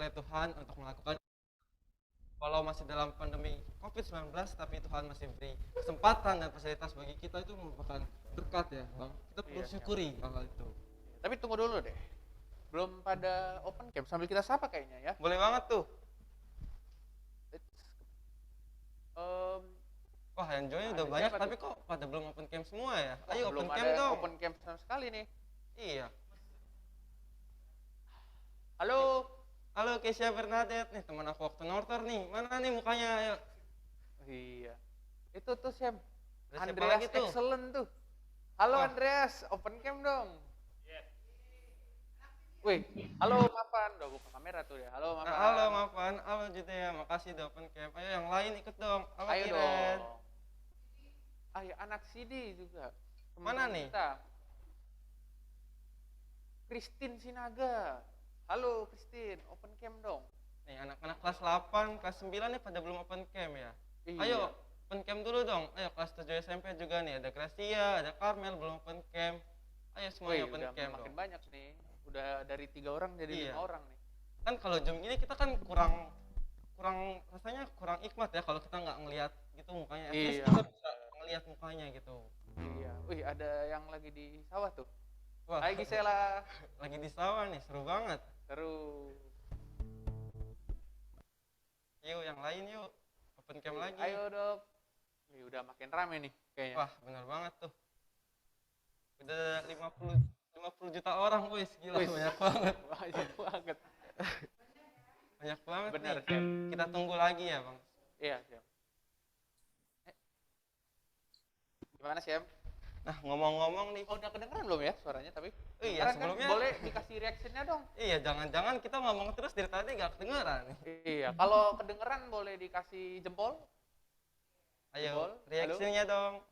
oleh Tuhan untuk melakukan, walau masih dalam pandemi COVID-19, tapi Tuhan masih beri kesempatan dan fasilitas bagi kita, itu merupakan berkat ya Bang. Kita perlu syukuri hal itu. Tapi tunggu dulu deh, belum pada open camp, sambil kita sapa kayaknya ya. Boleh banget tuh. Wah, yang join udah banyak, tapi kok pada belum open camp semua ya? Ayo belum open camp ada dong. open camp sama sekali nih. Iya. Halo. Halo Keisha Bernadette, nih teman aku waktu Nortor nih. Mana nih mukanya? Ayo. Iya. Itu tuh Sam. Ada siapa Andreas lagi tuh? excellent tuh. Halo Wah. Andreas, open cam dong. Wih, halo Mapan. Udah buka kamera tuh ya. Halo Mapan. Nah, halo Mapan, halo Judea, makasih udah open camp. Ayo yang lain ikut dong. Halo Ayo Iren. dong. Ayo anak CD juga. Mana nih? Kita. Christine Sinaga. Halo Christine, open cam dong. Nih anak-anak kelas 8, kelas 9 nih pada belum open camp ya. Iya. Ayo open camp dulu dong. Ayo kelas 7 SMP juga nih, ada Gracia, ada Carmel belum open camp. Ayo semuanya open udah camp makin dong. banyak nih. Udah dari 3 orang jadi 5 orang nih. Kan kalau Zoom ini kita kan kurang rasanya kurang hikmat ya kalau kita nggak ngelihat gitu mukanya. At least kita bisa ngelihat mukanya gitu. Iya. Wih, ada yang lagi di sawah tuh. Wah, Hai Gisela. lagi di sawah nih, seru banget. Seru. Yuk yang lain yuk, open camp lagi. Ayo dok. Wih, udah makin rame nih kayaknya. Wah, benar banget tuh. Udah 50 juta orang, wih, gila. Wih, banyak banget. Banyak banget. Banyak banget Benar, nih. Kita tunggu lagi ya, Bang. Iya, Siam. Gimana, Siam? Nah, ngomong-ngomong nih. Oh, udah kedengeran belum ya suaranya tapi? Oh, iya, Kedengeran sebelumnya kan? Boleh dikasih reaksinya dong. Iya, jangan-jangan kita ngomong terus dari tadi gak kedengeran. Iya, kalau kedengeran boleh dikasih jempol. Ayo, Jempol. reaksinya dong.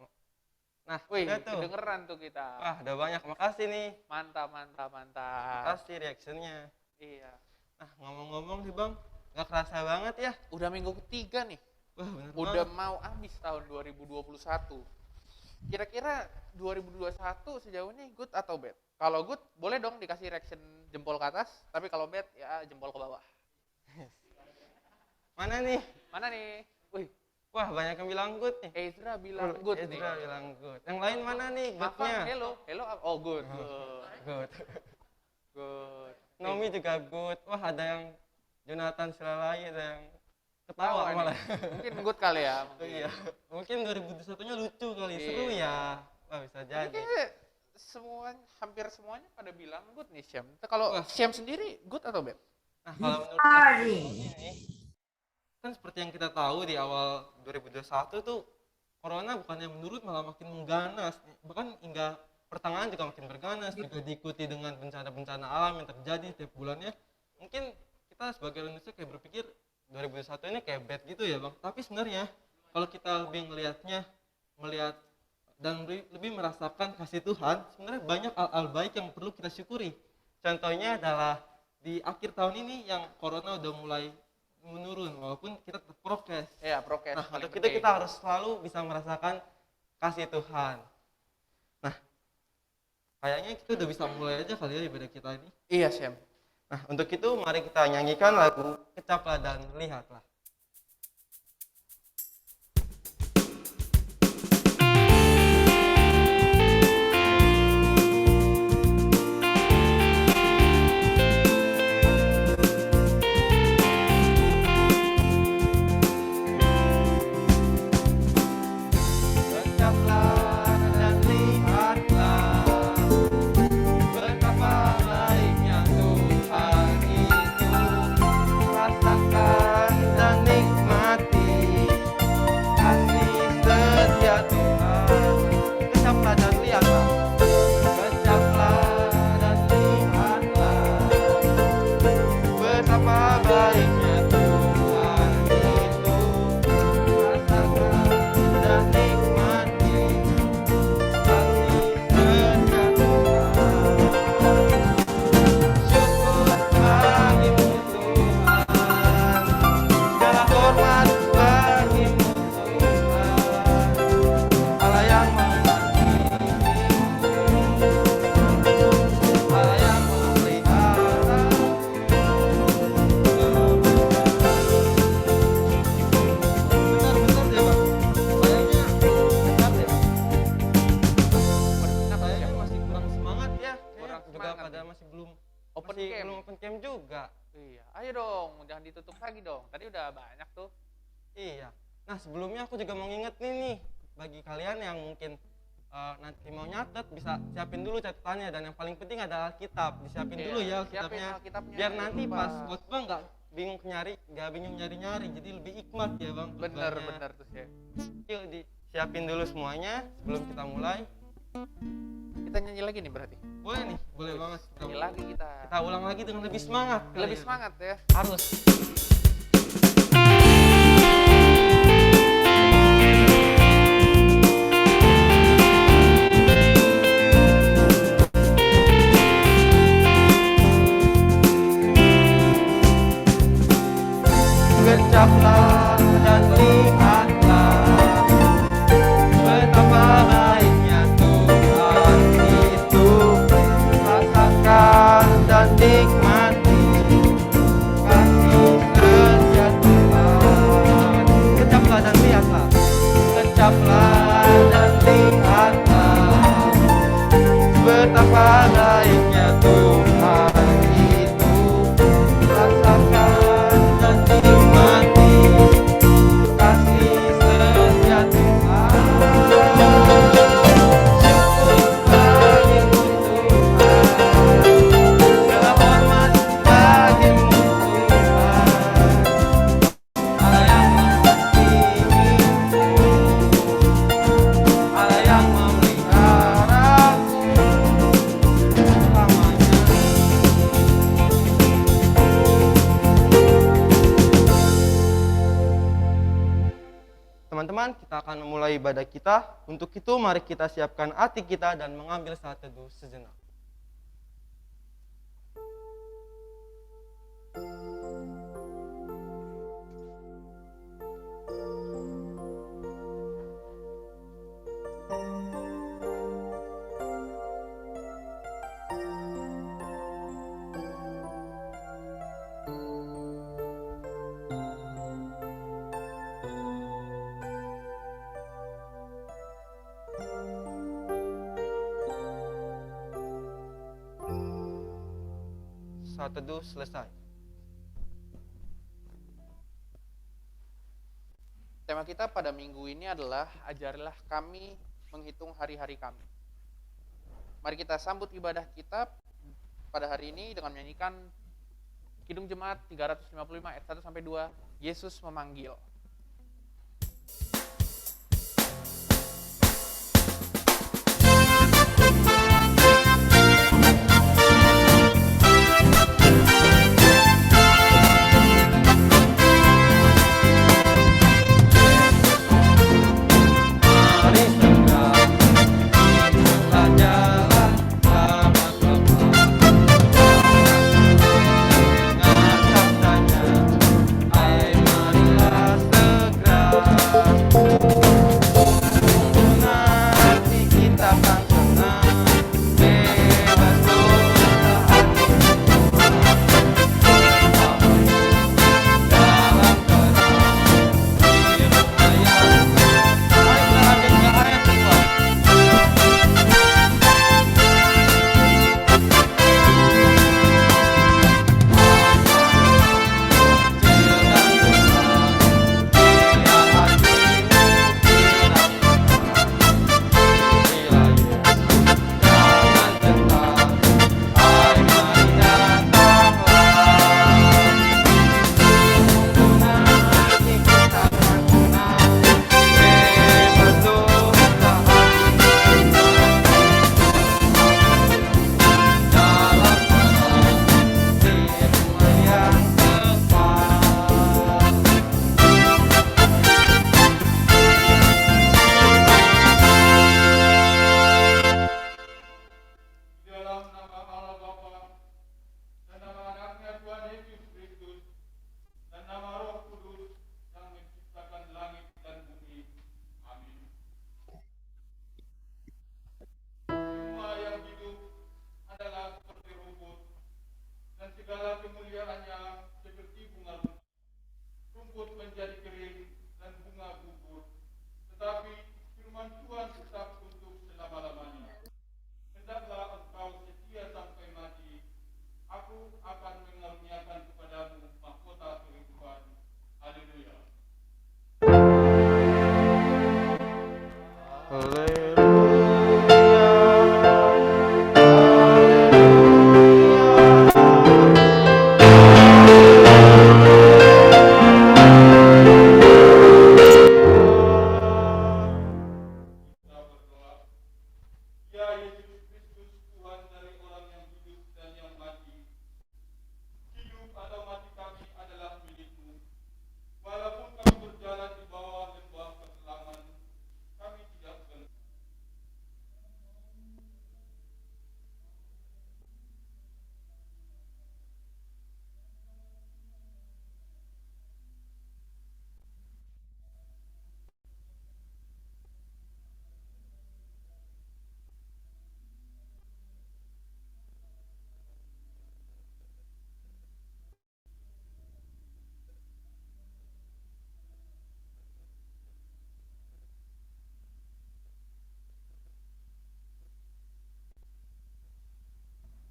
Nah, Wih, udah tuh. kedengeran tuh kita. Wah, udah banyak. Makasih nih. Mantap, mantap, mantap. Makasih reaksinya. Iya. Nah, ngomong-ngomong nih, Bang. Gak kerasa banget ya. Udah minggu ketiga nih. Wah, bener Udah banget. mau habis tahun 2021. Kira-kira 2021 sejauh ini good atau bad? Kalau good, boleh dong dikasih reaction jempol ke atas. Tapi kalau bad, ya jempol ke bawah. Mana nih? Mana nih? Wih, Wah, banyak yang bilang good nih. Ezra bilang good nih. Ezra bilang good. Yang lain mana nih Makan, goodnya? hello. Hello, oh good. Good. Good. Nomi juga good. Wah, ada yang Jonathan Silalai, ada yang ketawa Tawa malah. nih. Mungkin good kali ya. Oh, iya. Mungkin 2021-nya lucu kali, Iya. seru ya. Wah, bisa Jadi jadi. kayaknya hampir semuanya pada bilang good nih, Syam. Kalau Wah. Syam sendiri good atau bad? Nah, kalau menurut saya ini, kan seperti yang kita tahu di awal 2021 tuh corona bukannya menurun malah makin mengganas. Bahkan hingga pertengahan juga makin berganas, juga diikuti dengan bencana-bencana alam yang terjadi setiap bulannya. Mungkin kita sebagai Indonesia kayak berpikir 2021 ini kayak bad gitu ya Bang. Tapi sebenarnya kalau kita lebih melihat dan lebih merasakan kasih Tuhan, sebenarnya banyak hal-hal baik yang perlu kita syukuri. Contohnya adalah di akhir tahun ini yang corona udah mulai menurun walaupun kita tetap prokes. Ya, prokes. Nah, paling untuk itu penting. kita harus selalu bisa merasakan kasih Tuhan. Nah, kayaknya kita udah bisa mulai aja kali ya ibadah kita ini. Iya, Syam. Nah, untuk itu mari kita nyanyikan lagu Kecaplah dan Lihatlah. Kecaplah dan lihatlah betapa baiknya Tuhan itu. Rasakan Iya, ayo dong, jangan ditutup lagi dong. Tadi udah banyak tuh. Iya. Nah, sebelumnya aku juga mau ngingetin nih bagi kalian yang mungkin nanti mau nyatet, bisa siapin dulu catatannya, dan yang paling penting adalah Alkitab. Disiapin Iya, dulu ya siapin Alkitabnya. Alkitabnya, Biar jangan nanti lupa. pas khotbah nggak bingung nyari-nyari, jadi lebih hikmat ya Bang. Bener khotbahnya. bener tuh ya. Yuk disiapin dulu semuanya sebelum kita mulai. Kita nyanyi lagi nih berarti. Boleh nih, boleh banget. Nyanyi lagi kita. Kita ulang lagi dengan lebih semangat. kali Lebih ya. semangat ya. Harus. Kecaplah dan lihatlah betapa baiknya Tuhan itu. Rasakan dan nikmati kasih setia Tuhan. Kecaplah dan lihatlah. Kecaplah dan lihatlah betapa baiknya Tuhan itu. Rasakan dan nikmati kasih setia Tuhan. Syukur bagimu Tuhan, segala hormat bagimu Tuhan. Allah yang mengasihiku, Allah yang memeliharaku selamanya. Teman-teman, kita akan memulai ibadah kita. Untuk itu, mari kita siapkan hati kita dan mengambil saat teduh sejenak. Saat teduh selesai. Tema kita pada minggu ini adalah ajarilah kami menghitung hari-hari kami. Mari kita sambut ibadah kita pada hari ini dengan menyanyikan Kidung Jemaat 355 ayat 1 sampai 2, Yesus memanggil. Mari segera ikuti jalan selamat Bapa. Dengan saksanya, hai marilah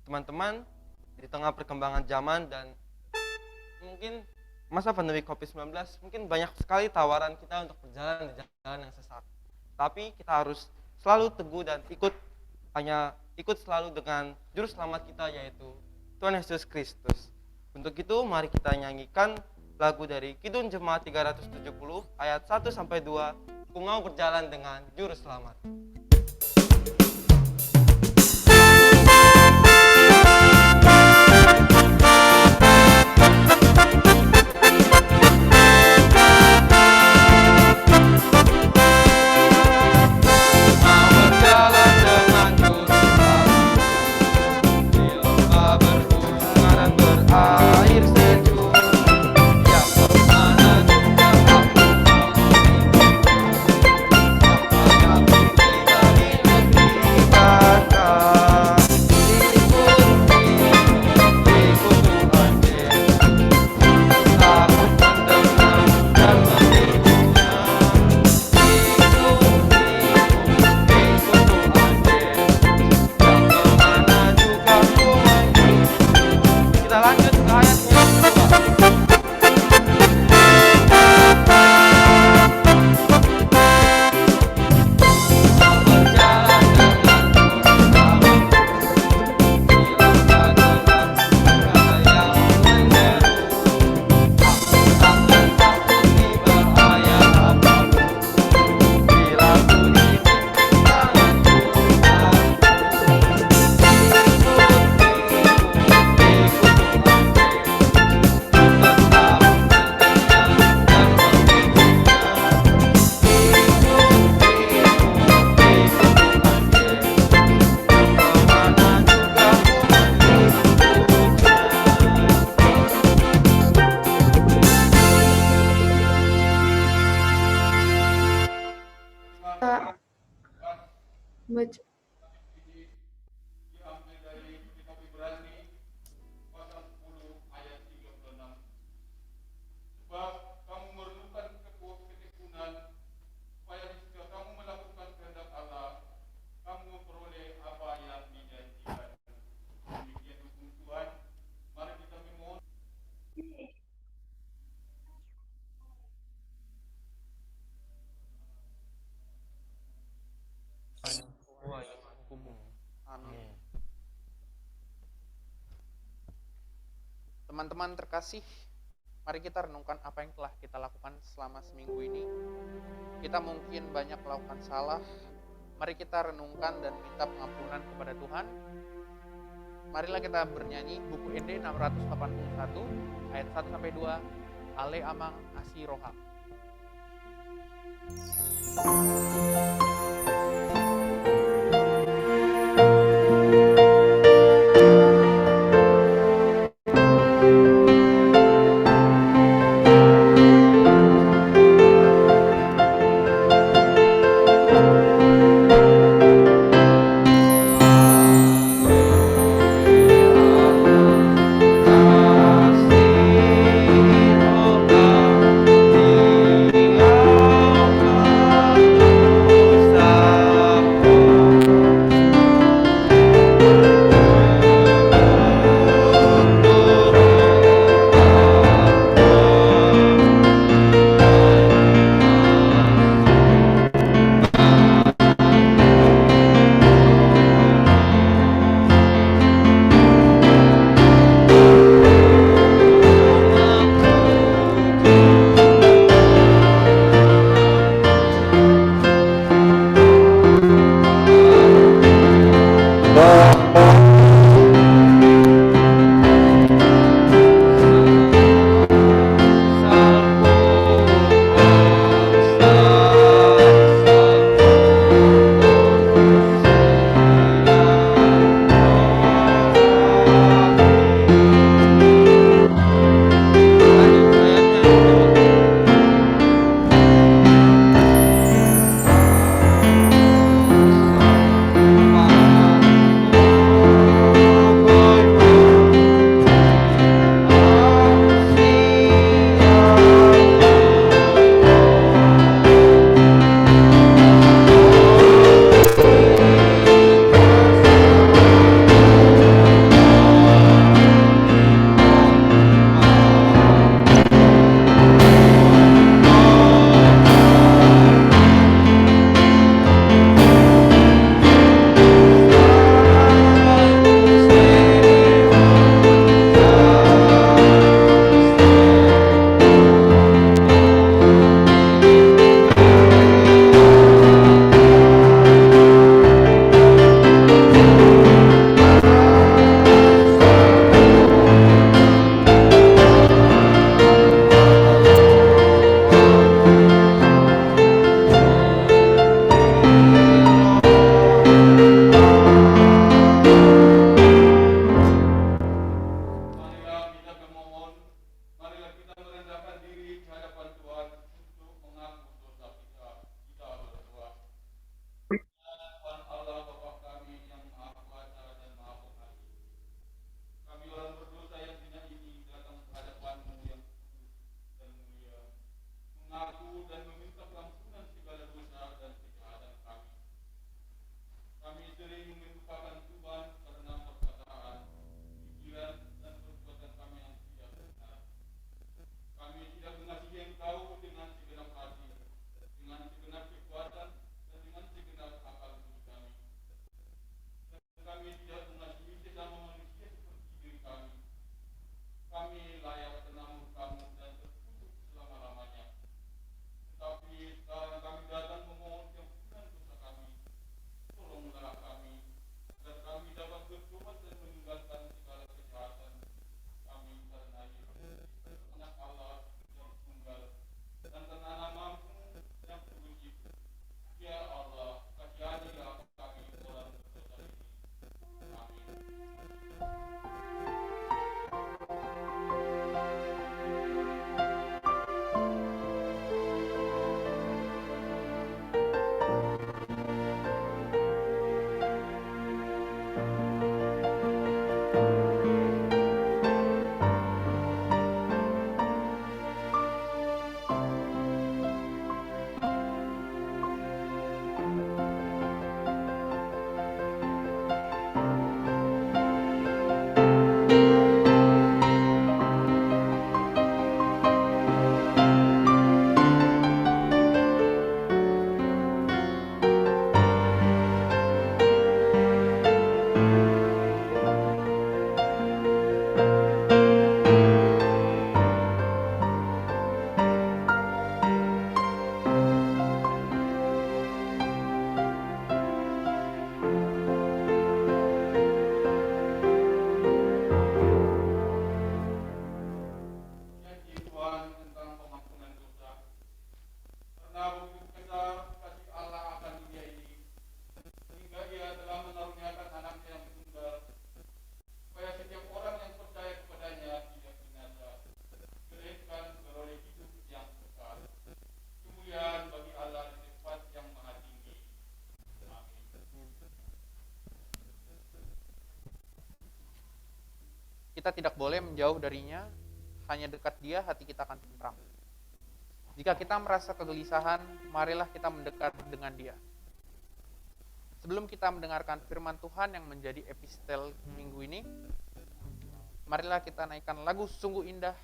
teman-teman, di tengah perkembangan zaman dan mungkin masa pandemi COVID-19, mungkin banyak sekali tawaran kita untuk berjalan di jalan yang sesat. Tapi kita harus selalu teguh dan ikut selalu dengan juru selamat kita, yaitu Tuhan Yesus Kristus. Untuk itu mari kita nyanyikan lagu dari Kidung Jemaat 370 ayat 1 sampai 2, Ku mau berjalan dengan juru selamat. Baca. Amin. Teman-teman terkasih, mari kita renungkan apa yang telah kita lakukan selama seminggu ini. Kita mungkin banyak melakukan salah. Mari kita renungkan dan minta pengampunan kepada Tuhan. Marilah kita bernyanyi buku ND 681 ayat 1 sampai 2, Ale Amang Asi Roha. Kasih kita tidak boleh menjauh darinya, hanya dekat Dia hati kita akan tentram. Jika kita merasa kegelisahan, marilah kita mendekat dengan Dia. Sebelum kita mendengarkan firman Tuhan yang menjadi epistel minggu ini, marilah kita naikkan lagu Sungguh Indah.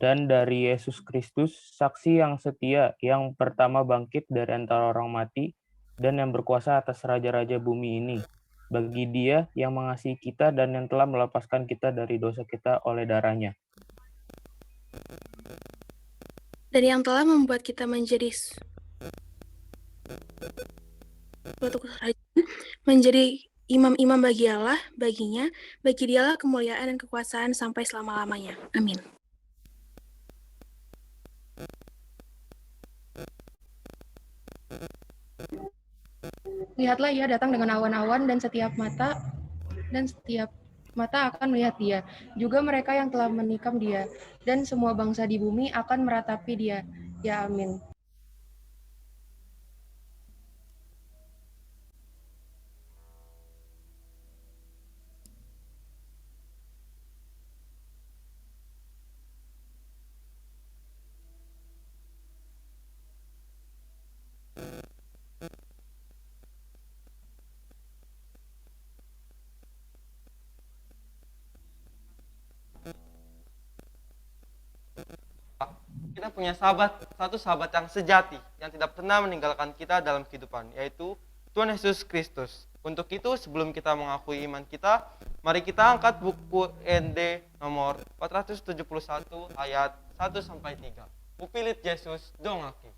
dan dari Yesus Kristus, saksi yang setia, yang pertama bangkit dari antara orang mati, dan yang berkuasa atas raja-raja bumi ini. Bagi Dia yang mengasihi kita dan yang telah melepaskan kita dari dosa kita oleh darah-Nya. Dan yang telah membuat kita menjadi suatu kerajaan, menjadi imam-imam bagi Allah, baginya, bagi Dialah kemuliaan dan kekuasaan sampai selama-lamanya. Amin. Lihatlah ia datang dengan awan-awan dan setiap mata akan melihat dia, juga mereka yang telah menikam dia, dan semua bangsa di bumi akan meratapi dia. Ya amin. Kita punya satu sahabat yang sejati, yang tidak pernah meninggalkan kita dalam kehidupan, yaitu Tuhan Yesus Kristus. Untuk itu, sebelum kita mengakui iman kita, mari kita angkat buku ND nomor 471 ayat 1-3. Upilit Yesus dongaki.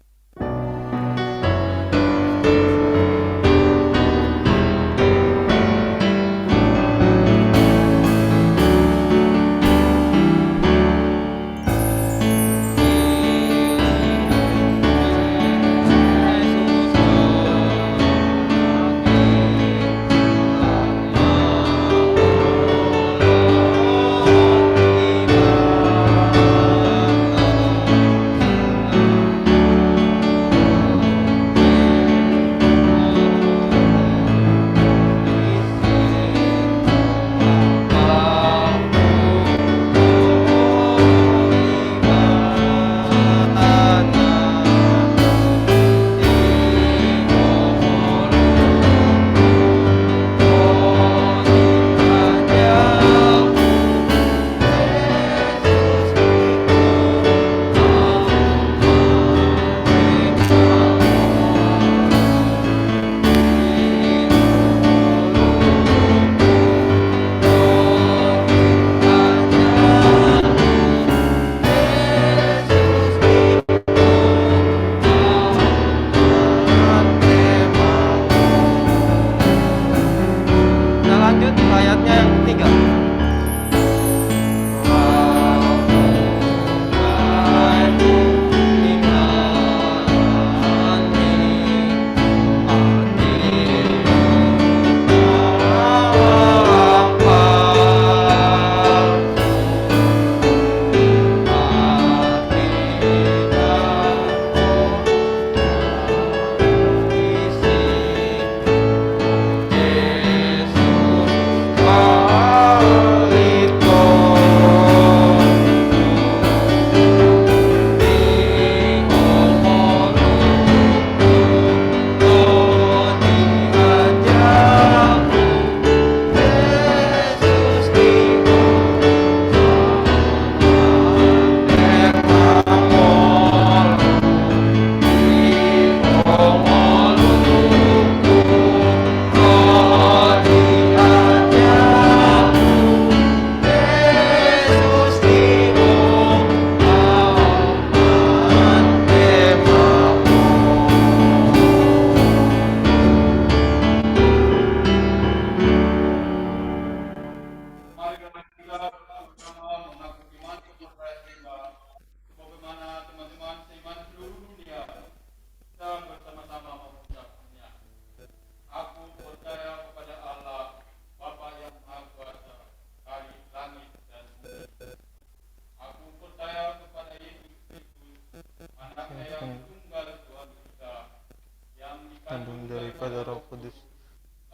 Kandung daripada Roh Kudus,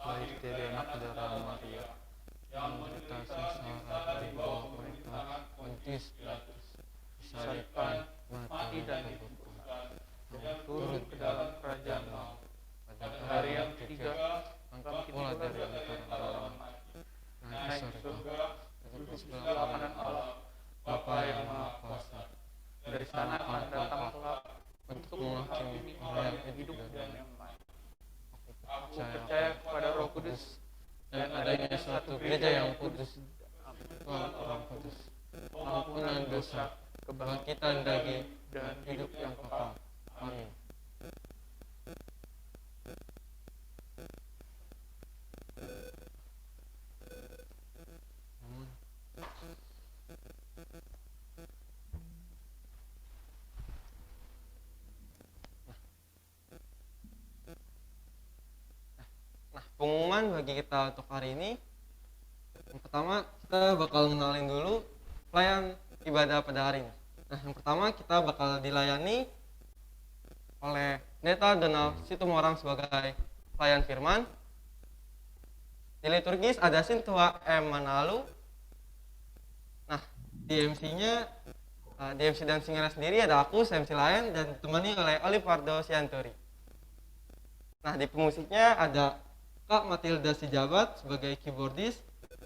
lahir dari anak darah Maria, yang menderita sengsara di bawah pemerintahan Pontius Pilatus, disalibkan, mati dan dikuburkan, dan turun ke dalam kerajaan maut. Pada hari yang ketiga, bangkit pula dari antara orang mati, naik ke surga, duduk di sebelah kanan Allah, Bapa yang Maha Kuasa. Kudus, dan adanya suatu gereja yang kudus, Tuhan orang kudus, ampunan dosa, kebangkitan daging, dan hidup yang kekal. Amin. Nah, pengumuman bagi kita untuk hari ini, yang pertama kita bakal ngenalin dulu pelayan ibadah pada hari ini. Nah, yang pertama kita bakal dilayani oleh Pendeta Donald Situmorang sebagai pelayan firman. Di liturgis ada Sintua M. Manalu. Nah, di MC-nya, di MC dan singernya sendiri ada aku, MC lain, dan ditemani oleh Olivardo Sianturi. Nah, di pemusiknya ada Kak Matilda Sijabat sebagai keyboardis,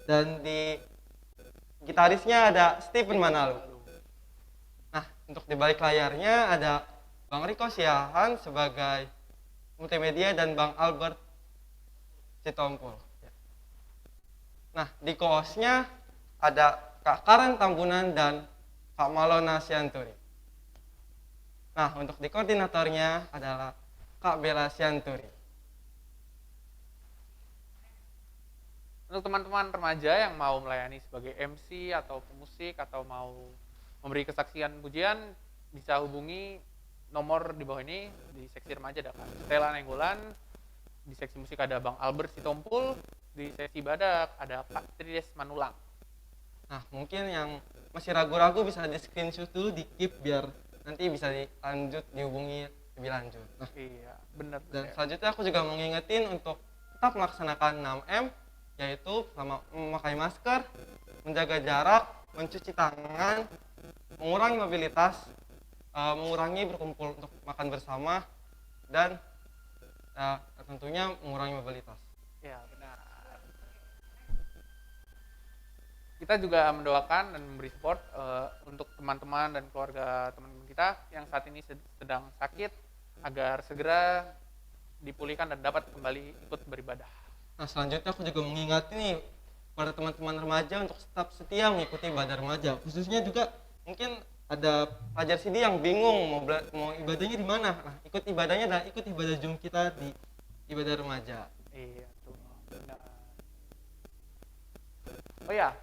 dan di gitarisnya ada Stephen Manalu. Nah, untuk di balik layarnya ada Bang Riko Siahan sebagai multimedia dan Bang Albert Sitompul. Nah, di co-hostnya ada Kak Karen Tambunan dan Kak Malona Sianturi. Nah, untuk di koordinatornya adalah Kak Bella Sianturi. Untuk teman-teman remaja yang mau melayani sebagai MC atau pemusik atau mau memberi kesaksian pujian, bisa hubungi nomor di bawah ini. Di seksi remaja ada Kak Stella Nenggolan, di seksi musik ada Bang Albert Sitompul, di seksi badak ada Pak Trides Manulang. Nah, mungkin yang masih ragu-ragu bisa di screenshot dulu, di keep biar nanti bisa dilanjut, dihubungi lebih lanjut. Nah, Iya, benar. dan selanjutnya aku juga mau ngingetin untuk tetap melaksanakan 6M, yaitu sama memakai masker, menjaga jarak, mencuci tangan, mengurangi mobilitas, mengurangi berkumpul untuk makan bersama, dan tentunya mengurangi mobilitas. Ya, benar. Kita juga mendoakan dan memberi support untuk teman-teman dan keluarga teman-teman kita yang saat ini sedang sakit agar segera dipulihkan dan dapat kembali ikut beribadah. Nah, selanjutnya aku juga mengingatkan nih pada teman-teman remaja untuk tetap setia mengikuti ibadah remaja. Khususnya juga mungkin ada pelajar CD yang bingung mau ibadahnya di mana. Nah, ikut ibadahnya dan ikut ibadah Zoom kita di ibadah remaja. Iya, tuh. Benar. Oh ya,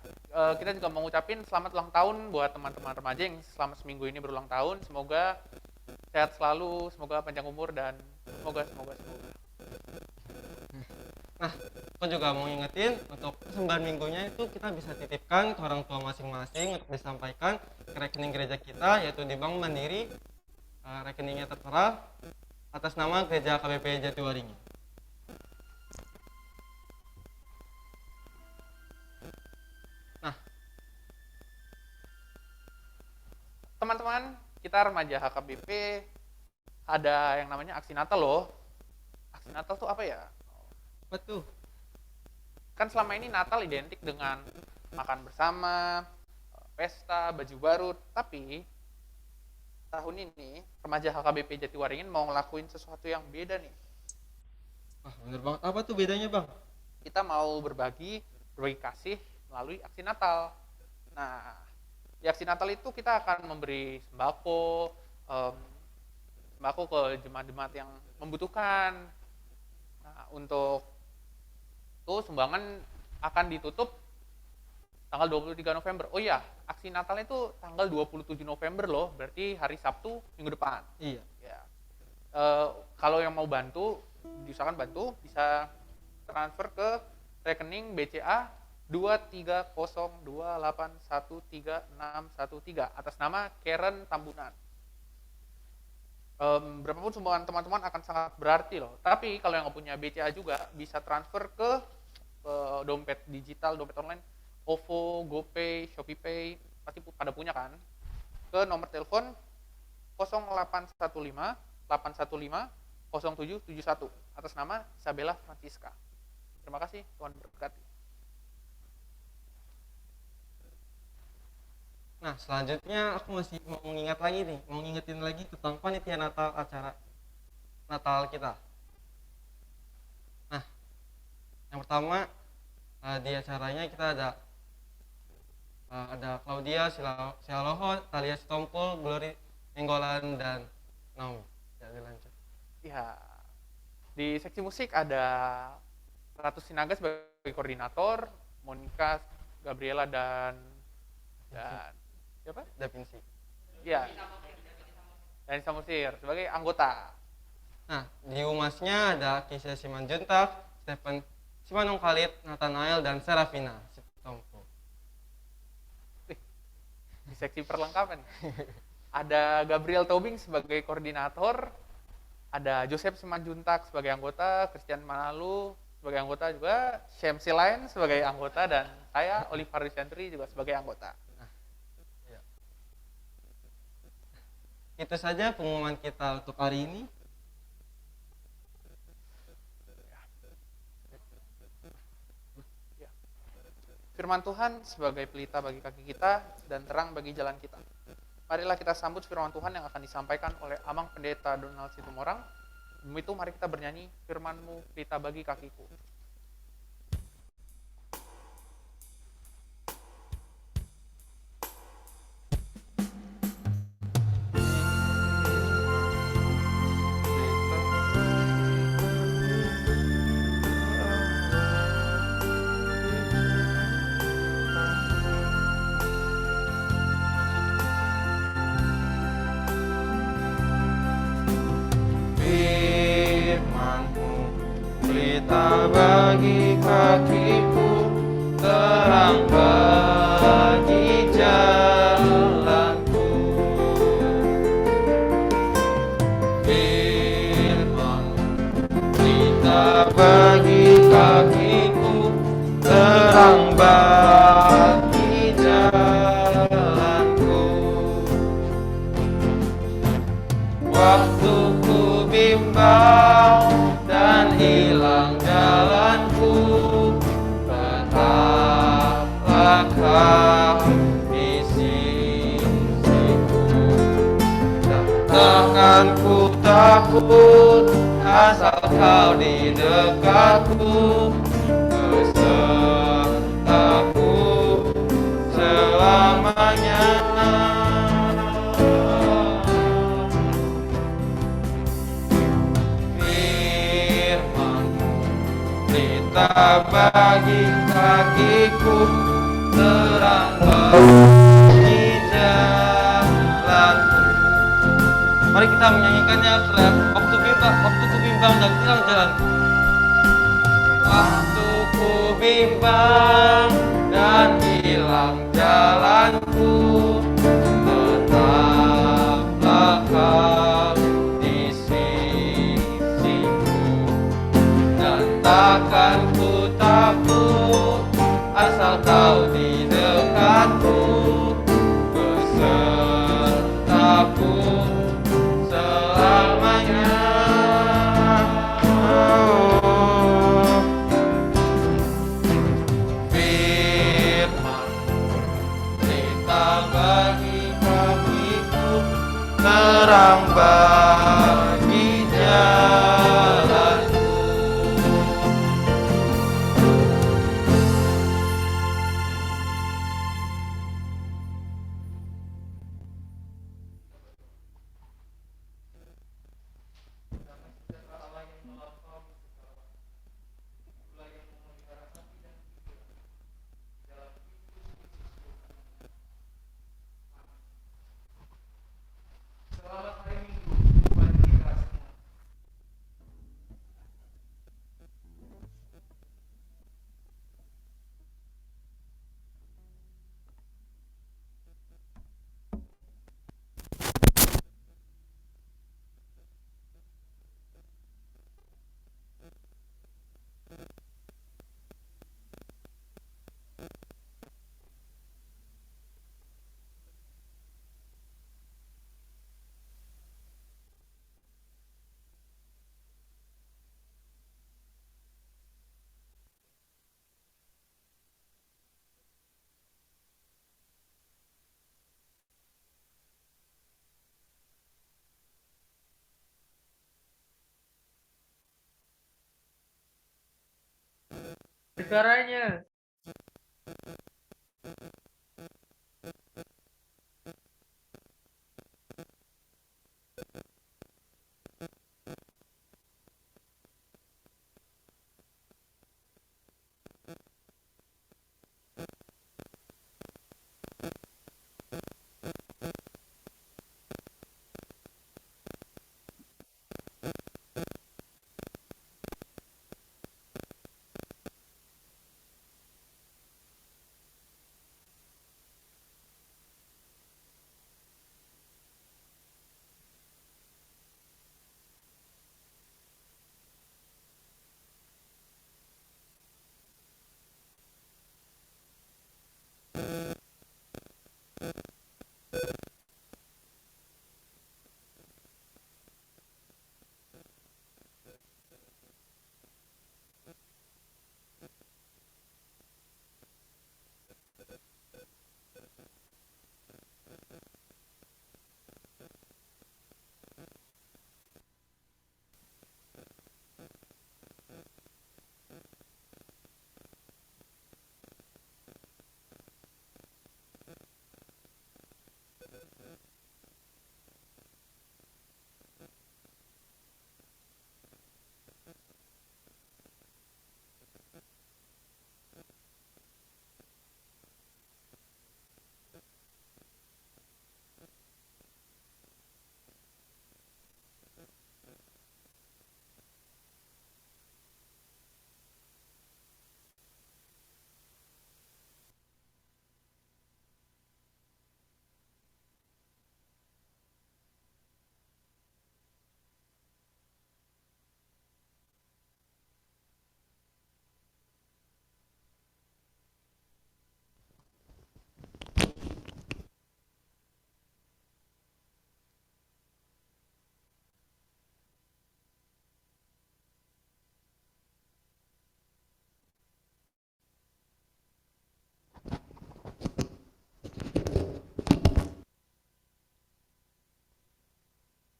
kita juga mau ngucapin selamat ulang tahun buat teman-teman remaja yang selama seminggu ini berulang tahun. Semoga sehat selalu, semoga panjang umur, dan semoga. Nah, aku juga mau ngingetin untuk persembahan minggunya itu kita bisa titipkan ke orang tua masing-masing untuk disampaikan ke rekening gereja kita, yaitu di Bank Mandiri. Rekeningnya tertera atas nama Gereja KBP Jatiwaringin. Nah, Teman-teman, kita remaja HKBP ada yang namanya aksi Natal loh. Aksi Natal tuh apa ya? apa tuh? Kan selama ini Natal identik dengan makan bersama, pesta, baju baru. Tapi tahun ini remaja HKBP Jatiwaringin mau ngelakuin sesuatu yang beda nih. Wah, bener banget. Apa tuh bedanya, Bang? Kita mau berbagi kasih melalui aksi Natal. Nah, di aksi Natal itu kita akan memberi sembako ke jemaat-jemaat yang membutuhkan. Nah, untuk itu sumbangan akan ditutup tanggal 23 November. Oh iya, aksi Natalnya itu tanggal 27 November loh, berarti hari Sabtu minggu depan. Iya. Ya. Kalau yang mau bantu, diusahakan bantu, bisa transfer ke rekening BCA 23028136613 atas nama Karen Tambunan. Berapapun sumbangan teman-teman akan sangat berarti loh. Tapi kalau yang nggak punya BCA juga bisa transfer ke dompet digital, dompet online, OVO, GoPay, ShopeePay, pasti pada punya kan? Ke nomor telepon 0815 815 0771 atas nama Isabella Francisca. Terima kasih, Tuhan berkati. Nah, selanjutnya aku masih mau ngingetin lagi tentang panitia Natal, acara Natal kita. Nah, yang pertama di acaranya kita ada Claudia Sialoho, Talia Sitompul, Glory Enggolan, dan Naomi. Ya, dilanjut. Ya, di seksi musik ada Ratu Sinaga sebagai koordinator, Monica, Gabriela, dan siapa? Da Vinci. Ya, dan Samosir sebagai anggota. Nah, di humasnya ada Kisah Simanjuntak, Stephen Simanung Khalid, Nathanael, dan Serafina Sitompul. Di seksi perlengkapan ada Gabriel Tobing sebagai koordinator, ada Joseph Simanjuntak sebagai anggota, Christian Manalu sebagai anggota juga, Syamsi Lain sebagai anggota, dan saya Oliver Risentri juga sebagai anggota. Itu saja pengumuman kita untuk hari ini. Firman Tuhan sebagai pelita bagi kaki kita dan terang bagi jalan kita. Marilah kita sambut firman Tuhan yang akan disampaikan oleh Amang Pendeta Donald Situmorang. Sebelum itu mari kita bernyanyi firman-Mu pelita bagi kakiku. Firman-Mu pelita bagi kakiku, terang bagi jalanku. Firman-Mu pelita bagi kakiku, terang bagi jalanku. Waktu ku bimbang dan hilang jalanku, tetaplah Kau di sisiku. Takkan ku takut asal Kau di dekatku, besertaku selamanya. Pelita bagi kakiku, terang bagi jalanku. Mari kita menyanyikannya waktu ku bimbang dan hilang jalanku. Waktu ku bimbang dan hilang jalanku, tetaplah Kau di sisiku. Takkan ku takut asal Kau di dekatku, besertaku selamanya. Firman pelita bagi kakiku, terang bagi jalanku. Suaranya.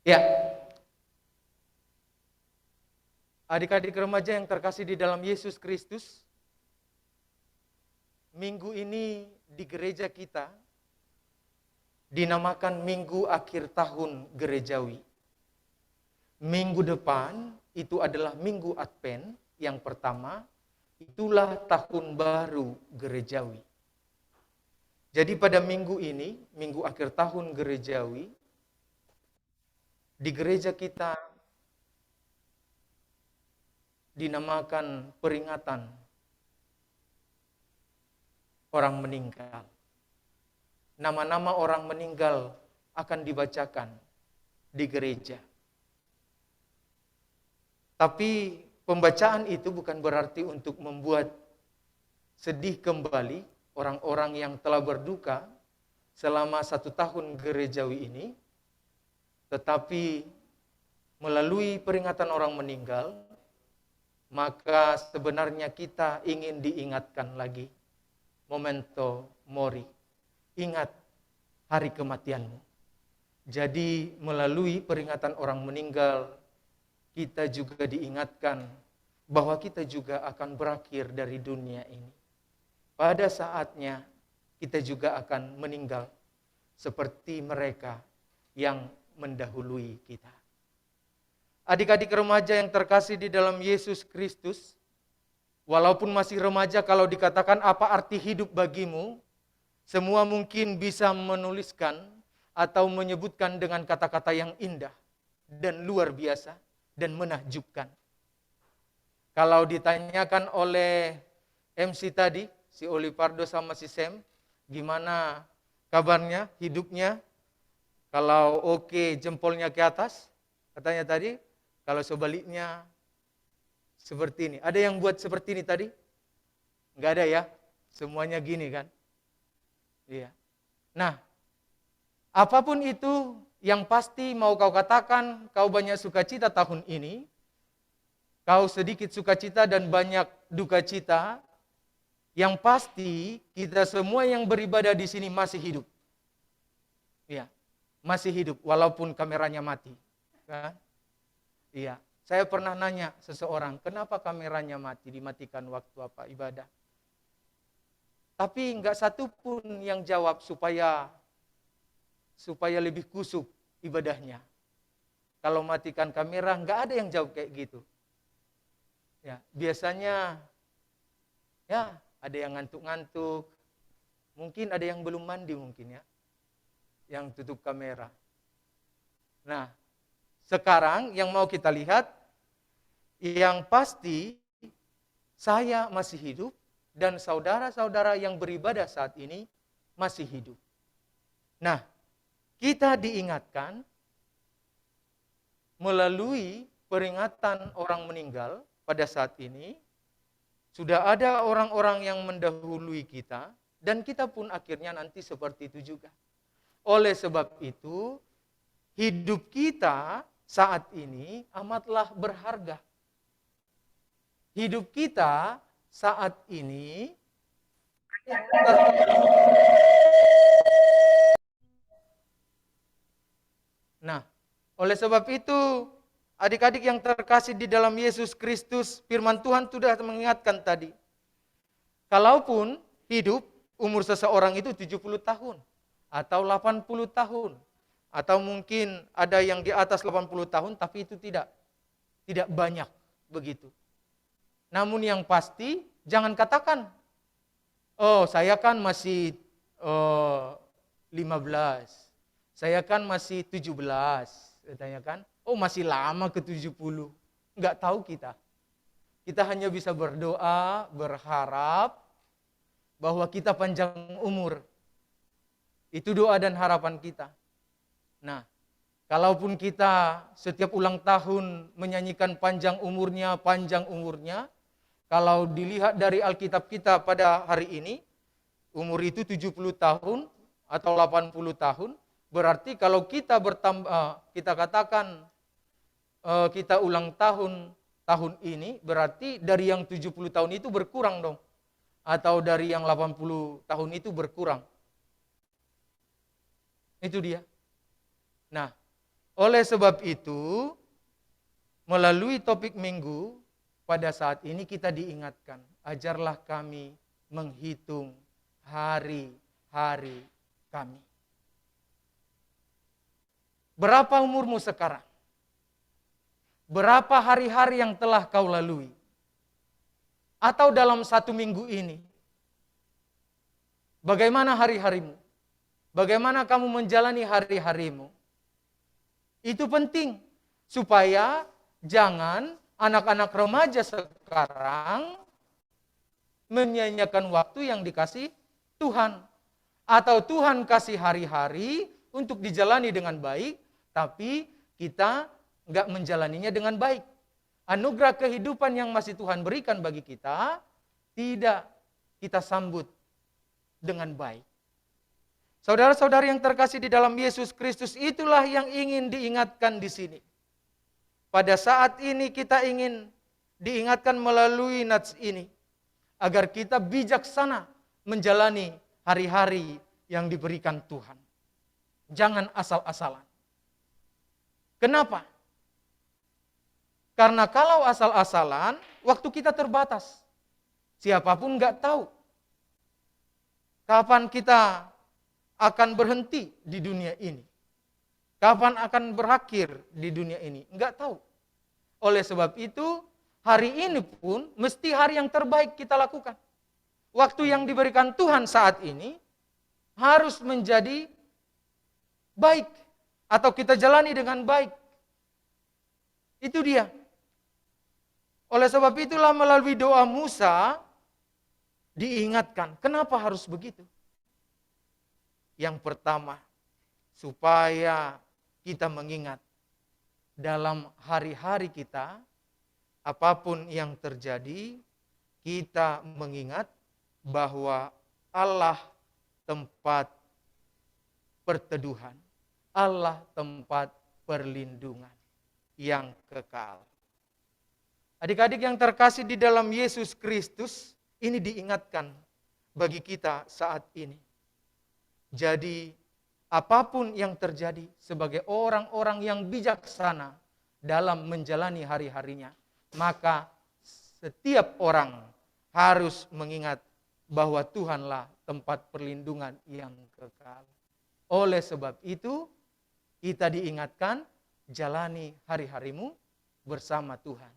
Ya, adik-adik remaja yang terkasih di dalam Yesus Kristus, minggu ini di gereja kita dinamakan Minggu Akhir Tahun Gerejawi. Minggu depan itu adalah Minggu Advent yang pertama, itulah Tahun Baru Gerejawi. Jadi pada minggu ini, Minggu Akhir Tahun Gerejawi, di gereja kita dinamakan peringatan orang meninggal. Nama-nama orang meninggal akan dibacakan di gereja. Tapi pembacaan itu bukan berarti untuk membuat sedih kembali orang-orang yang telah berduka selama 1 tahun gerejawi ini. Tetapi melalui peringatan orang meninggal, maka sebenarnya kita ingin diingatkan lagi. Memento mori. Ingat hari kematianmu. Jadi melalui peringatan orang meninggal, kita juga diingatkan bahwa kita juga akan berakhir dari dunia ini. Pada saatnya kita juga akan meninggal seperti mereka yang mendahului kita. Adik-adik remaja yang terkasih di dalam Yesus Kristus, walaupun masih remaja, kalau dikatakan apa arti hidup bagimu, semua mungkin bisa menuliskan atau menyebutkan dengan kata-kata yang indah dan luar biasa dan menakjubkan. Kalau ditanyakan oleh MC tadi, si Olipardo sama si Sam, gimana kabarnya, hidupnya? Kalau oke, jempolnya ke atas, katanya tadi. Kalau sebaliknya, seperti ini. Ada yang buat seperti ini tadi? Enggak ada ya? Semuanya gini kan? Iya. Nah, apapun itu, yang pasti mau kau katakan, kau banyak sukacita tahun ini, kau sedikit sukacita dan banyak duka cita, yang pasti kita semua yang beribadah di sini masih hidup. Iya. Masih hidup walaupun kameranya mati. Kan? Iya. Saya pernah nanya seseorang, kenapa kameranya mati, dimatikan waktu apa ibadah? Tapi enggak satu pun yang jawab supaya lebih kusuk ibadahnya. Kalau matikan kamera, enggak ada yang jawab kayak gitu. Ya, biasanya ya ada yang ngantuk-ngantuk, mungkin ada yang belum mandi mungkin ya, yang tutup kamera. Nah, sekarang yang mau kita lihat, yang pasti saya masih hidup dan saudara-saudara yang beribadah saat ini masih hidup. Nah, kita diingatkan melalui peringatan orang meninggal pada saat ini, sudah ada orang-orang yang mendahului kita, dan kita pun akhirnya nanti seperti itu juga. Oleh sebab itu, hidup kita saat ini amatlah berharga. Hidup kita saat ini Nah, oleh sebab itu, adik-adik yang terkasih di dalam Yesus Kristus, firman Tuhan sudah mengingatkan tadi. Kalaupun hidup umur seseorang itu 70 tahun atau 80 tahun atau mungkin ada yang di atas 80 tahun tapi itu tidak banyak begitu. Namun yang pasti jangan katakan, oh saya kan masih 15, saya kan masih 17, katanya kan, oh masih lama ke 70. Enggak tahu kita. Kita hanya bisa berdoa, berharap bahwa kita panjang umur. Itu doa dan harapan kita. Nah, kalaupun kita setiap ulang tahun menyanyikan panjang umurnya, kalau dilihat dari Alkitab kita pada hari ini, umur itu 70 tahun atau 80 tahun, berarti kalau kita kita katakan kita ulang tahun ini, berarti dari yang 70 tahun itu berkurang dong. Atau dari yang 80 tahun itu berkurang. Itu dia. Nah, oleh sebab itu, melalui topik minggu, pada saat ini kita diingatkan, ajarlah kami menghitung hari-hari kami. Berapa umurmu sekarang? Berapa hari-hari yang telah kau lalui? Atau dalam satu minggu ini? Bagaimana hari-harimu? Bagaimana kamu menjalani hari-harimu? Itu penting, supaya jangan anak-anak remaja sekarang menyanyiakan waktu yang dikasih Tuhan. Atau Tuhan kasih hari-hari untuk dijalani dengan baik, tapi kita nggak menjalaninya dengan baik. Anugerah kehidupan yang masih Tuhan berikan bagi kita, tidak kita sambut dengan baik. Saudara-saudari yang terkasih di dalam Yesus Kristus, itulah yang ingin diingatkan di sini. Pada saat ini kita ingin diingatkan melalui nats ini, agar kita bijaksana menjalani hari-hari yang diberikan Tuhan. Jangan asal-asalan. Kenapa? Karena kalau asal-asalan, waktu kita terbatas. Siapapun nggak tahu kapan kita akan berhenti di dunia ini. Kapan akan berakhir di dunia ini? Nggak tahu. Oleh sebab itu, hari ini pun mesti hari yang terbaik kita lakukan. Waktu yang diberikan Tuhan saat ini harus menjadi baik. Atau kita jalani dengan baik. Itu dia. Oleh sebab itulah melalui doa Musa diingatkan. Kenapa harus begitu? Yang pertama, supaya kita mengingat dalam hari-hari kita, apapun yang terjadi, kita mengingat bahwa Allah tempat perteduhan, Allah tempat perlindungan yang kekal. Adik-adik yang terkasih di dalam Yesus Kristus, ini diingatkan bagi kita saat ini. Jadi, apapun yang terjadi sebagai orang-orang yang bijaksana, dalam menjalani hari-harinya. Maka setiap orang harus mengingat bahwa Tuhanlah tempat perlindungan yang kekal. Oleh sebab itu, kita diingatkan, jalani hari-harimu bersama Tuhan.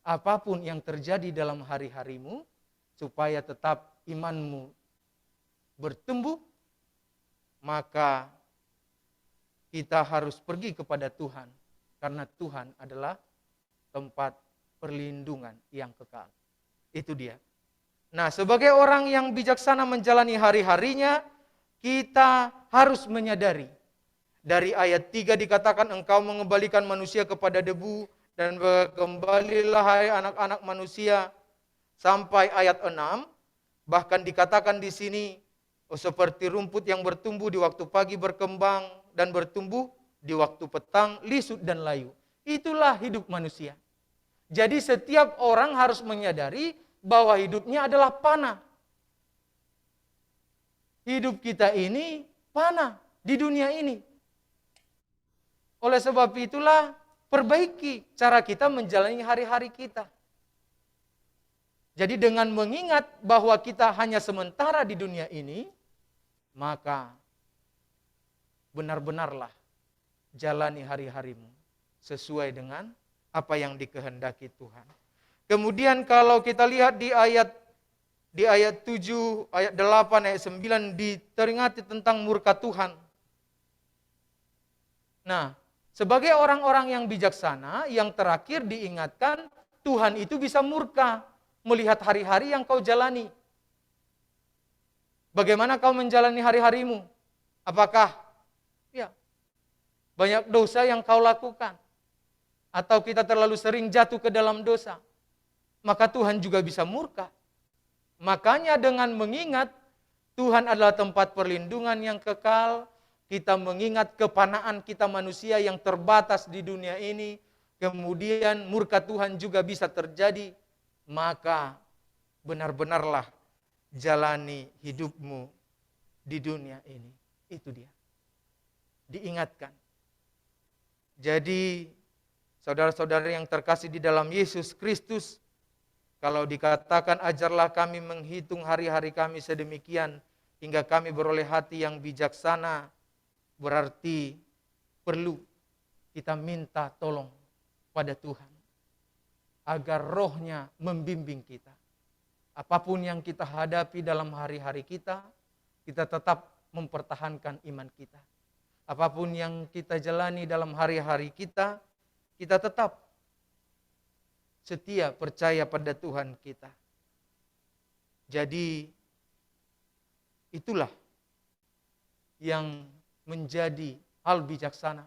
Apapun yang terjadi dalam hari-harimu, supaya tetap imanmu bertumbuh, maka kita harus pergi kepada Tuhan. Karena Tuhan adalah tempat perlindungan yang kekal. Itu dia. Nah, sebagai orang yang bijaksana menjalani hari-harinya, kita harus menyadari. Dari ayat 3 dikatakan, engkau mengembalikan manusia kepada debu, dan kembalilah hai anak-anak manusia. Sampai ayat 6, bahkan dikatakan di sini, seperti rumput yang bertumbuh di waktu pagi berkembang, dan bertumbuh di waktu petang, lisut dan layu. Itulah hidup manusia. Jadi setiap orang harus menyadari bahwa hidupnya adalah panah. Hidup kita ini panah di dunia ini. Oleh sebab itulah, perbaiki cara kita menjalani hari-hari kita. Jadi dengan mengingat bahwa kita hanya sementara di dunia ini, maka benar-benarlah jalani hari-harimu sesuai dengan apa yang dikehendaki Tuhan. Kemudian kalau kita lihat di ayat 7, ayat 8, ayat 9 diteringati tentang murka Tuhan. Nah, sebagai orang-orang yang bijaksana, yang terakhir diingatkan Tuhan itu bisa murka melihat hari-hari yang kau jalani. Bagaimana kau menjalani hari-harimu? Apakah banyak dosa yang kau lakukan? Atau kita terlalu sering jatuh ke dalam dosa? Maka Tuhan juga bisa murka. Makanya dengan mengingat Tuhan adalah tempat perlindungan yang kekal, kita mengingat kepanaan kita manusia yang terbatas di dunia ini, kemudian murka Tuhan juga bisa terjadi, maka benar-benarlah jalani hidupmu di dunia ini. Itu dia. Diingatkan. Jadi, saudara-saudara yang terkasih di dalam Yesus Kristus, kalau dikatakan ajarlah kami menghitung hari-hari kami sedemikian, hingga kami beroleh hati yang bijaksana, berarti perlu kita minta tolong pada Tuhan, agar rohnya membimbing kita. Apapun yang kita hadapi dalam hari-hari kita tetap mempertahankan iman kita. Apapun yang kita jalani dalam hari-hari kita tetap setia percaya pada Tuhan kita. Jadi itulah yang menjadi hal bijaksana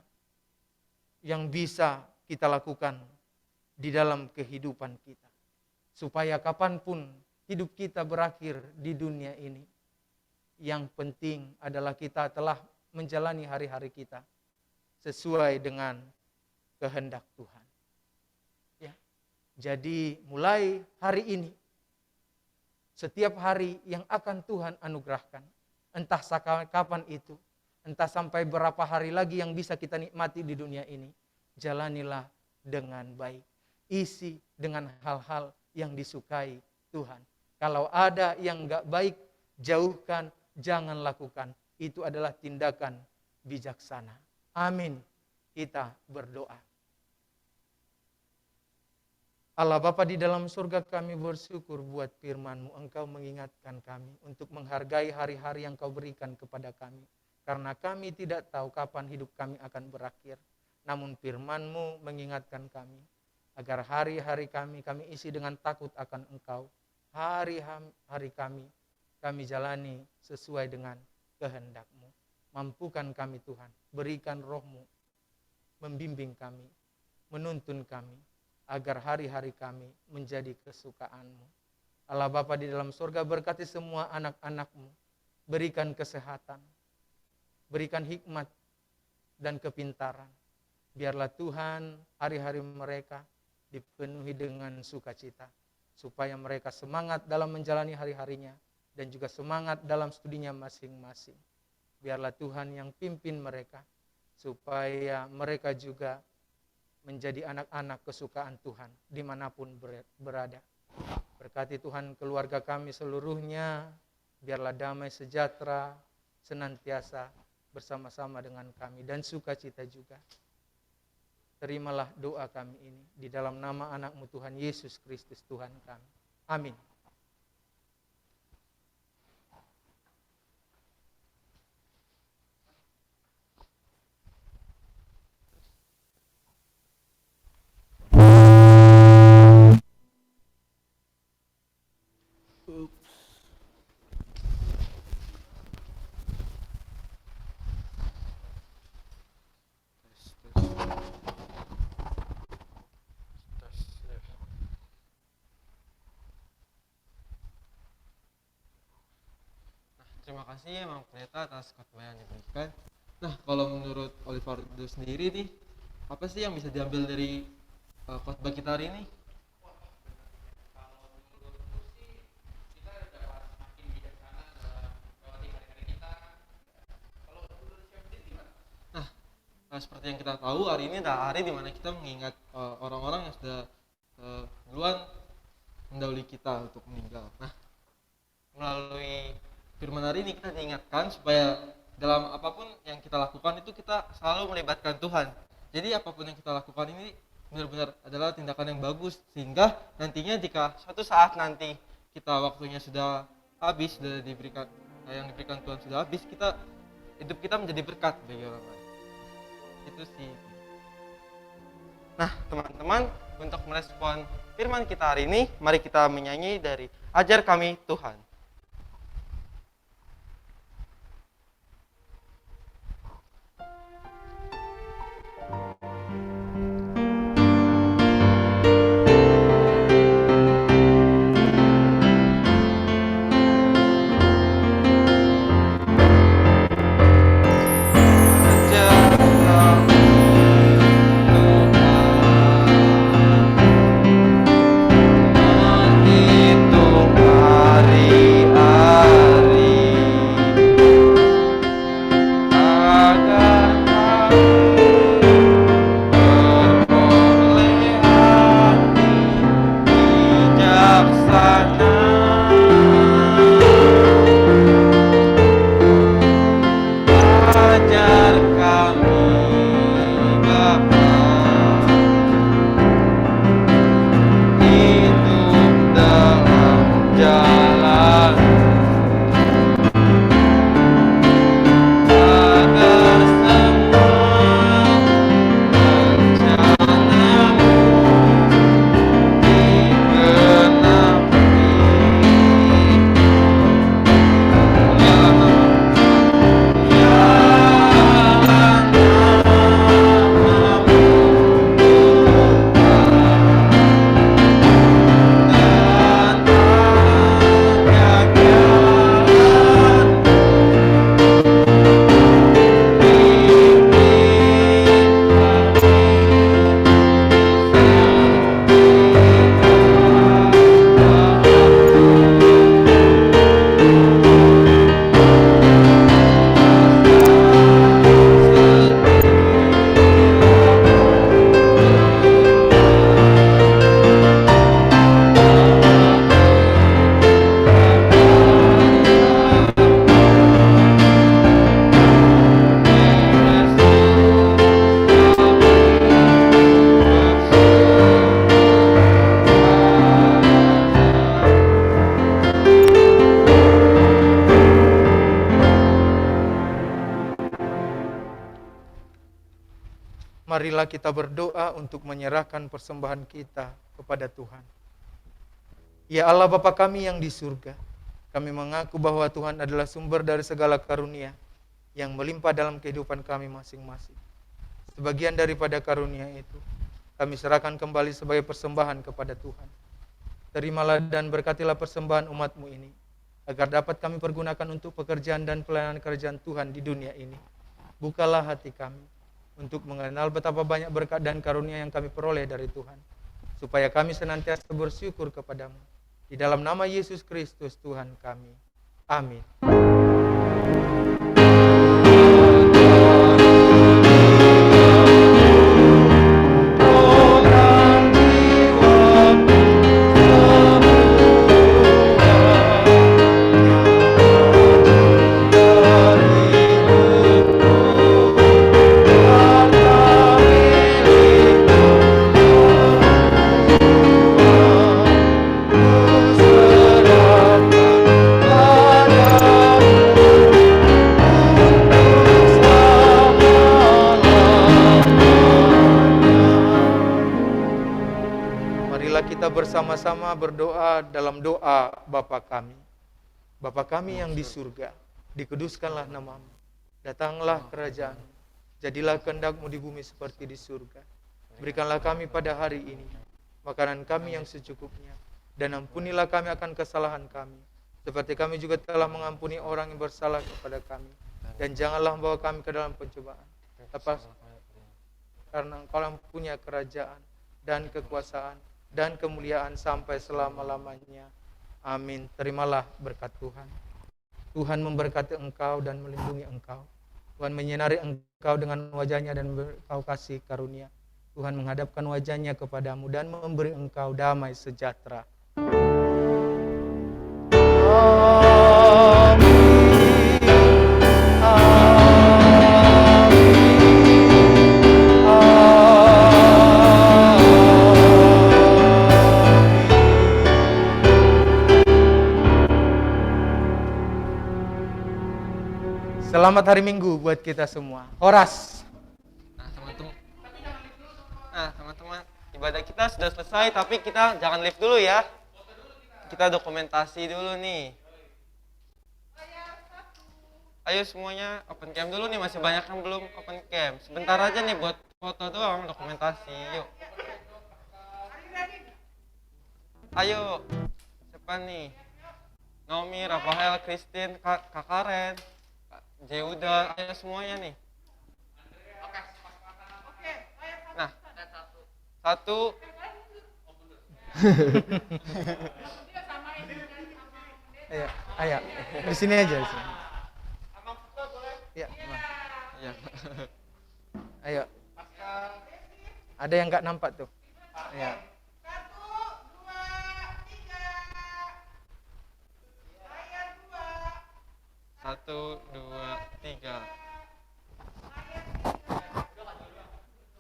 yang bisa kita lakukan di dalam kehidupan kita. Supaya kapanpun hidup kita berakhir di dunia ini, yang penting adalah kita telah menjalani hari-hari kita sesuai dengan kehendak Tuhan. Ya. Jadi mulai hari ini, setiap hari yang akan Tuhan anugerahkan, entah kapan itu, entah sampai berapa hari lagi yang bisa kita nikmati di dunia ini, jalanilah dengan baik. Isi dengan hal-hal yang disukai Tuhan. Kalau ada yang enggak baik, jauhkan, jangan lakukan. Itu adalah tindakan bijaksana. Amin. Kita berdoa. Allah Bapa di dalam surga, kami bersyukur buat firman-Mu. Engkau mengingatkan kami untuk menghargai hari-hari yang Kau berikan kepada kami. Karena kami tidak tahu kapan hidup kami akan berakhir. Namun firman-Mu mengingatkan kami agar hari-hari kami isi dengan takut akan Engkau. Hari-hari kami jalani sesuai dengan kehendak-Mu. Mampukan kami Tuhan, berikan roh-Mu, membimbing kami, menuntun kami, agar hari-hari kami menjadi kesukaan-Mu. Allah Bapa di dalam surga, berkati semua anak-anak-Mu, berikan kesehatan, berikan hikmat dan kepintaran. Biarlah Tuhan hari-hari mereka dipenuhi dengan sukacita, supaya mereka semangat dalam menjalani hari-harinya, dan juga semangat dalam studinya masing-masing. Biarlah Tuhan yang pimpin mereka, supaya mereka juga menjadi anak-anak kesukaan Tuhan dimanapun berada. Berkati Tuhan keluarga kami seluruhnya, biarlah damai sejahtera senantiasa bersama-sama dengan kami dan sukacita juga. Terimalah doa kami ini di dalam nama anak-Mu Tuhan Yesus Kristus Tuhan kami. Amin. Terima kasih ya Mang Pendeta atas khotbah yang diberikan. Nah, kalau menurut Olivardo sendiri nih, apa sih yang bisa diambil dari khotbah kita hari ini? Nah, seperti yang kita tahu, hari ini adalah hari di mana kita mengingat orang-orang yang sudah duluan mendahului kita untuk meninggal. Nah, melalui firman hari ini kita diingatkan supaya dalam apapun yang kita lakukan itu kita selalu melibatkan Tuhan. Jadi apapun yang kita lakukan ini benar-benar adalah tindakan yang bagus, sehingga nantinya jika suatu saat nanti kita waktunya sudah habis, sudah diberikan yang diberikan Tuhan sudah habis, hidup kita menjadi berkat bagi orang lain. Itu sih. Nah, teman-teman, untuk merespon firman kita hari ini, mari kita menyanyi dari Ajar Kami Tuhan. Marilah kita berdoa untuk menyerahkan persembahan kita kepada Tuhan. Ya Allah Bapa kami yang di surga, kami mengaku bahwa Tuhan adalah sumber dari segala karunia yang melimpah dalam kehidupan kami masing-masing. Sebagian daripada karunia itu, kami serahkan kembali sebagai persembahan kepada Tuhan. Terimalah dan berkatilah persembahan umat-Mu ini, agar dapat kami pergunakan untuk pekerjaan dan pelayanan kerajaan Tuhan di dunia ini. Bukalah hati kami untuk mengenal betapa banyak berkat dan karunia yang kami peroleh dari Tuhan, supaya kami senantiasa bersyukur kepadamu. Di dalam nama Yesus Kristus Tuhan kami. Amin. Oh bersama-sama berdoa dalam doa Bapa kami. Bapa kami yang di surga, dikuduskanlah namamu. Datanglah kerajaan. Jadilah kehendak-Mu di bumi seperti di surga. Berikanlah kami pada hari ini makanan kami yang secukupnya, dan ampunilah kami akan kesalahan kami, seperti kami juga telah mengampuni orang yang bersalah kepada kami. Dan janganlah membawa kami ke dalam pencobaan, karena Engkau yang punya kerajaan dan kekuasaan dan kemuliaan sampai selama-lamanya. Amin. Terimalah berkat Tuhan. Tuhan memberkati engkau dan melindungi engkau. Tuhan menyinari engkau dengan wajahnya dan engkau kasih karunia. Tuhan menghadapkan wajahnya kepadamu dan memberi engkau damai sejahtera. Selamat hari Minggu buat kita semua. Horas. Nah, teman-teman, ibadah kita sudah selesai, tapi kita jangan leave dulu ya. Kita dokumentasi dulu nih. Ayo semuanya open cam dulu nih, masih banyak yang belum open cam. Sebentar aja nih buat foto doang, dokumentasi. Yuk. Ayo. Siapa nih? Nomi, Rafael, Christine, Kak Karen, Jeuda, ayo semuanya nih. Nah, satu. Ayo, ayo. Di sini aja. Di sini. Ya, Ya. ayo. Ada yang nggak nampak tuh? Ya. 1, 2, 3.